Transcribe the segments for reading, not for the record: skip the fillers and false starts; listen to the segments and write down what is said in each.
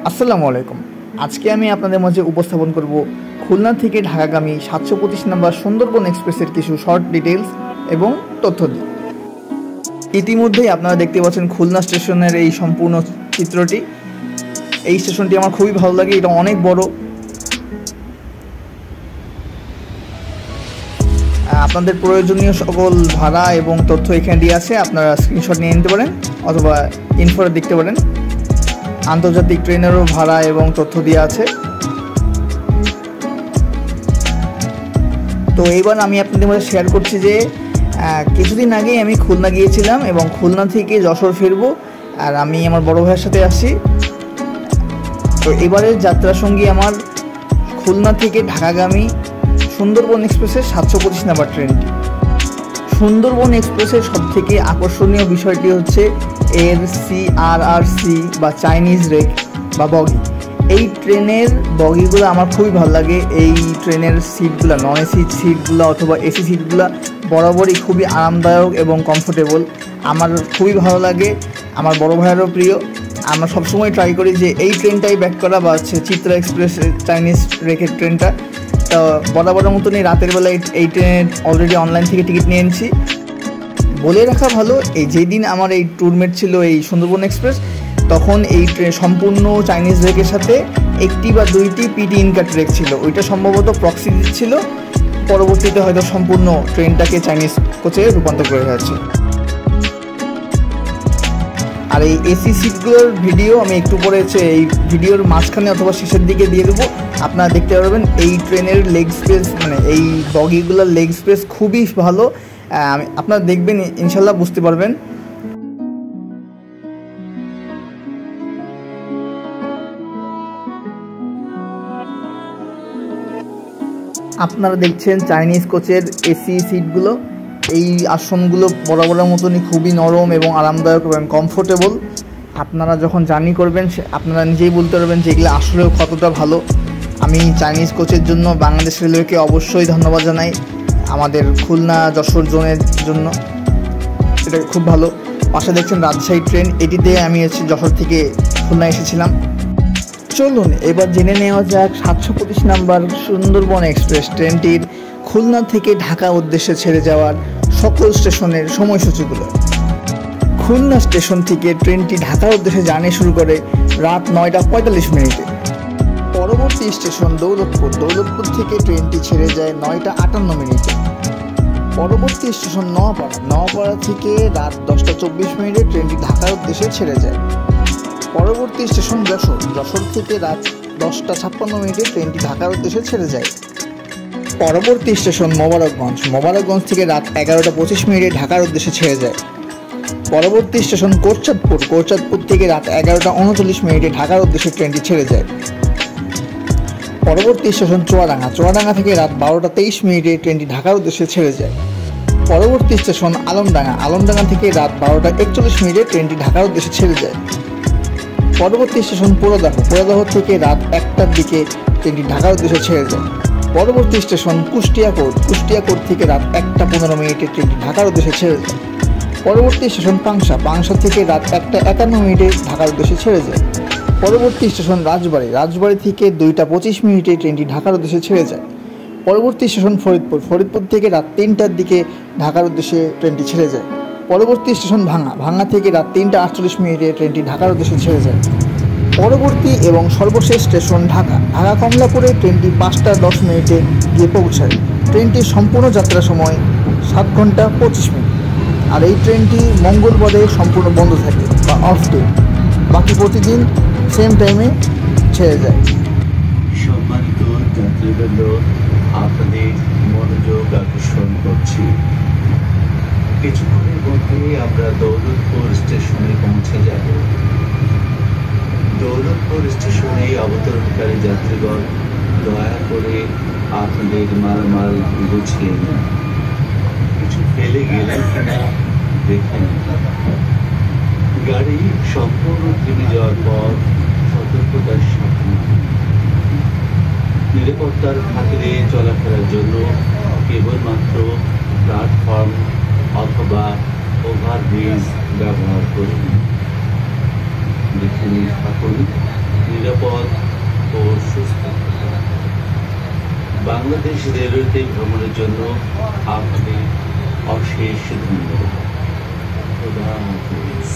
আসসালামু আলাইকুম। আজকে আমি আপনাদের মাঝে উপস্থাপন করব খুলনা থেকে ঢাকাগামী 725 নম্বর সুন্দরবন এক্সপ্রেসের কিছু শর্ট ডিটেলস এবং তথ্য দিই। ইতিমধ্যেই আপনারা দেখতে পাচ্ছেন খুলনা স্টেশনের এই সম্পূর্ণ চিত্রটি। এই স্টেশনটি আমার খুবই ভালো লাগে, এটা অনেক বড়। আপনাদের প্রয়োজনীয় সকল ভাড়া এবং তথ্য এখানে দিয়ে আছে, আপনারা স্ক্রিনশট নিয়ে নিতে পারেন অথবা ইনফোতে দেখতে পারেন। আন্তর্জাতিক ট্রেনেরও ভাড়া এবং তথ্য দেওয়া আছে। তো এইবার আমি আপনাদের মধ্যে শেয়ার করছি যে কিছুদিন আগেই আমি খুলনা গিয়েছিলাম এবং খুলনা থেকে যশোর ফিরবো, আর আমি আমার বড় ভাইয়ের সাথে আসছি। তো এবারের যাত্রার সঙ্গী আমার খুলনা থেকে ঢাকাগামী সুন্দরবন এক্সপ্রেসের 725 নাম্বার ট্রেনটি। সুন্দরবন এক্সপ্রেসের সবথেকে আকর্ষণীয় বিষয়টি হচ্ছে এর CRRC বা চাইনিজ রেক বা বগি। এই ট্রেনের বগিগুলো আমার খুবই ভালো লাগে। এই ট্রেনের সিটগুলো, নন এসি সিটগুলো অথবা এসি সিটগুলো বরাবরই খুবই আরামদায়ক এবং কমফোর্টেবল। আমার খুবই ভালো লাগে, আমার বড় ভাইয়েরও প্রিয়। আমরা সবসময় ট্রাই করি যে এই ট্রেনটাই ব্যাক করা, বা হচ্ছে চিত্রা এক্সপ্রেস চাইনিজ রেকের ট্রেনটা। তো বরাবরের মতনই রাতের বেলায় এই ট্রেনের অলরেডি অনলাইন থেকে টিকিট নিয়ে এনেছি। বলে রাখা ভালো, এই যেদিন আমার এই ট্যুরমেট ছিল এই সুন্দরবন এক্সপ্রেস, তখন এই ট্রেন সম্পূর্ণ চাইনিজ রেকের সাথে একটি বা দুইটি পিটি ইনকাট রেক ছিল। ওইটা সম্ভবত প্রক্সি ছিল, পরবর্তীতে হয়তো সম্পূর্ণ ট্রেনটাকে চাইনিজ কোচে রূপান্তর করে হয়েছে। আর এই এসি সিটগুলোর ভিডিও আমি একটু পরে এই ভিডিওর মাঝখানে অথবা শেষের দিকে দিয়ে দেবো, আপনারা দেখতে পারবেন। এই ট্রেনের লেগ স্পেস, মানে এই বগিগুলোর লেগ স্পেস খুবই ভালো। আপনারা দেখবেন, ইনশাল্লাহ বুঝতে পারবেন। আপনারা দেখছেন চাইনিজ কোচের এসি সিটগুলো। এই আসনগুলো বরাবরের মতনই খুবই নরম এবং আরামদায়ক এবং কমফোর্টেবল। আপনারা যখন জার্নি করবেন আপনারা নিজেই বলতে পারবেন যে এগুলো আসলেও কতটা ভালো। আমি চাইনিজ কোচের জন্য বাংলাদেশ রেলওয়েকে অবশ্যই ধন্যবাদ জানাই, আমাদের খুলনা যশোর জোনের জন্য। এটা খুব ভালো। পাশে দেখছেন রাজশাহী ট্রেন, এটিতে আমি যশোর থেকে খুলনা এসেছিলাম। চলুন এবার জেনে নেওয়া যাক 725 নাম্বার সুন্দরবন এক্সপ্রেস ট্রেনটির খুলনা থেকে ঢাকা উদ্দেশ্যে ছেড়ে যাওয়ার সকল স্টেশনের সময়সূচিগুলো। খুলনা স্টেশন থেকে ট্রেনটি ঢাকার উদ্দেশ্যে জার্নি শুরু করে রাত 9টা 45 মিনিটে। পরবর্তী স্টেশন দৌলতপুর। দৌলতপুর থেকে ট্রেনটি ছেড়ে যায় 9টা 58 মিনিটে। পরবর্তী স্টেশন নোয়াপাড়া। নোয়াপাড়া থেকে রাত 10টা 24 মিনিটে ট্রেনটি ঢাকার উদ্দেশ্যে ছেড়ে যায়। পরবর্তী স্টেশন যশোর। যশোর থেকে রাত 10টা 56 মিনিটে ট্রেনটি ঢাকার উদ্দেশ্যে ছেড়ে যায়। পরবর্তী স্টেশন মোবারকগঞ্জ। মোবারকগঞ্জ থেকে রাত 11টা 25 মিনিটে ঢাকার উদ্দেশ্যে ছেড়ে যায়। পরবর্তী স্টেশন কোটচাঁদপুর। কোটচাঁদপুর থেকে রাত 11টা 39 মিনিটে ঢাকার উদ্দেশ্যে ট্রেনটি ছেড়ে যায়। পরবর্তী স্টেশন চুয়াডাঙ্গা। চুয়াডাঙ্গা থেকে রাত 12টা 23 মিনিটে ট্রেনটি ঢাকার উদ্দেশ্যে ছেড়ে যায়। পরবর্তী স্টেশন আলমডাঙ্গা। আলমডাঙ্গা থেকে রাত 12টা 41 মিনিটে ট্রেনটি ঢাকার উদ্দেশ্যে ছেড়ে যায়। পরবর্তী স্টেশন পোড়াদহ। পোড়াদহ থেকে রাত 1টার দিকে ট্রেনটি ঢাকার উদ্দেশ্যে ছেড়ে যায়। পরবর্তী station Kushtia court. Kushtia court থেকে রাত 1টা 15 মিনিটে ট্রেনটি ঢাকার উদ্দেশ্যে ছেড়ে যায়। পরবর্তী স্টেশন পাংশা। পাংশা থেকে রাত 1টা 51 মিনিটে ঢাকার উদ্দেশ্যে ছেড়ে যায়। পরবর্তী স্টেশন রাজবাড়ী। রাজবাড়ী থেকে 2টা 25 মিনিটে ট্রেনটি ঢাকার উদ্দেশ্যে ছেড়ে যায়। পরবর্তী স্টেশন ফরিদপুর। ফরিদপুর থেকে রাত 3টার দিকে ঢাকার উদ্দেশ্যে ট্রেনটি ছেড়ে যায়। পরবর্তী স্টেশন ভাঙ্গা। ভাঙ্গা থেকে রাত 3টা 48 মিনিটে ট্রেনটি ঢাকার উদ্দেশ্যে ছেড়ে যায়। পরবর্তী এবং সর্বশেষ স্টেশন ঢাকা। ঢাকা কমলাপুরে ট্রেনটি 5টা 10 মিনিটে গিয়ে পৌঁছায়। ট্রেনটির সম্পূর্ণ যাত্রা সময় 7 ঘন্টা 25 মিনিট। আর এই ট্রেনটি মঙ্গলবারে সম্পূর্ণ বন্ধ থাকে বা অফ ডে, বাকি প্রতিদিন সেম টাইমে ছেড়ে যায়। সম্মানিত যাত্রীবৃন্দ, আপনাদের মনোযোগ আকর্ষণ করছি। কিছুক্ষণের মধ্যে আমরা দৌলতপুর স্টেশনে পৌঁছে যাব। দৌলতপুর স্টেশনে অবতরণকারী যাত্রীগণ দয়া করে আপনাদের মালামাল গুছিয়ে নিন। কিছু ফেলে গেলে কিনা দেখেন। গাড়ি সম্পূর্ণ থেমে যাওয়ার পর সতর্কতার সাথে নিরাপত্তার খাতিরে চলাফেরার জন্য কেবলমাত্র প্ল্যাটফর্ম অথবা ওভারব্রিজ ব্যবহার করুন। যেখানে থাকুন নিরাপদ ও সুস্থ। বাংলাদেশ রেলওয়েতে ভ্রমণের জন্য আপনি অশেষ ধন্যবাদ। খোদা হাফেজ।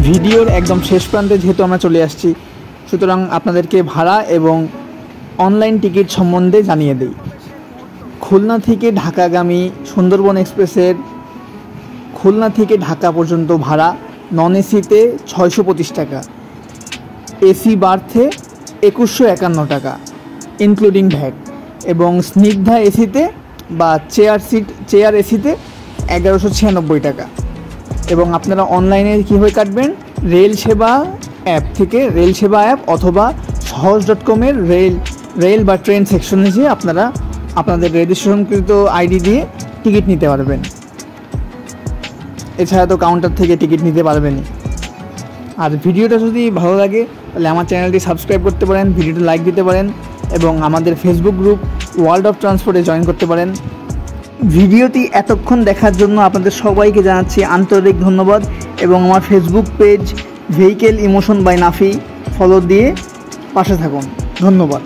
ভিডিওর একদম শেষ প্রান্তে যেহেতু আমরা চলে আসছি, সুতরাং আপনাদেরকে ভাড়া এবং অনলাইন টিকিট সম্বন্ধে জানিয়ে দিই। খুলনা থেকে ঢাকাগামী সুন্দরবন এক্সপ্রেসের খুলনা থেকে ঢাকা পর্যন্ত ভাড়া নন এসিতে 625 টাকা, এসি বার্থে 2151 টাকা ইনক্লুডিং ভ্যাট, এবং স্নিগ্ধা এসিতে বা চেয়ার এসিতে 1196 টাকা। এবং আপনারা অনলাইনে কীভাবে কাটবেন, রেল সেবা অ্যাপ থেকে রেল সেবা অ্যাপ অথবা সহজ.com-এর রেল বা ট্রেন সেকশনে যেয়ে আপনারা আপনাদের রেজিস্ট্রেশনকৃত আইডি দিয়ে টিকিট নিতে পারবেন। এছাড়া তো কাউন্টার থেকে টিকিট নিতে পারবেনই। আর ভিডিওটা যদি ভালো লাগে তাহলে আমার চ্যানেলটি সাবস্ক্রাইব করতে পারেন, ভিডিওটা লাইক দিতে পারেন এবং আমাদের ফেসবুক গ্রুপ ওয়ার্ল্ড অফ ট্রান্সপোর্টে জয়েন করতে পারেন। ভিডিওটি এতক্ষণ দেখার জন্য আপনাদের সবাইকে জানাচ্ছি আন্তরিক ধন্যবাদ এবং আমার Facebook page vehicle emotion by Nafi follow দিয়ে পাশে থাকুন। ধন্যবাদ।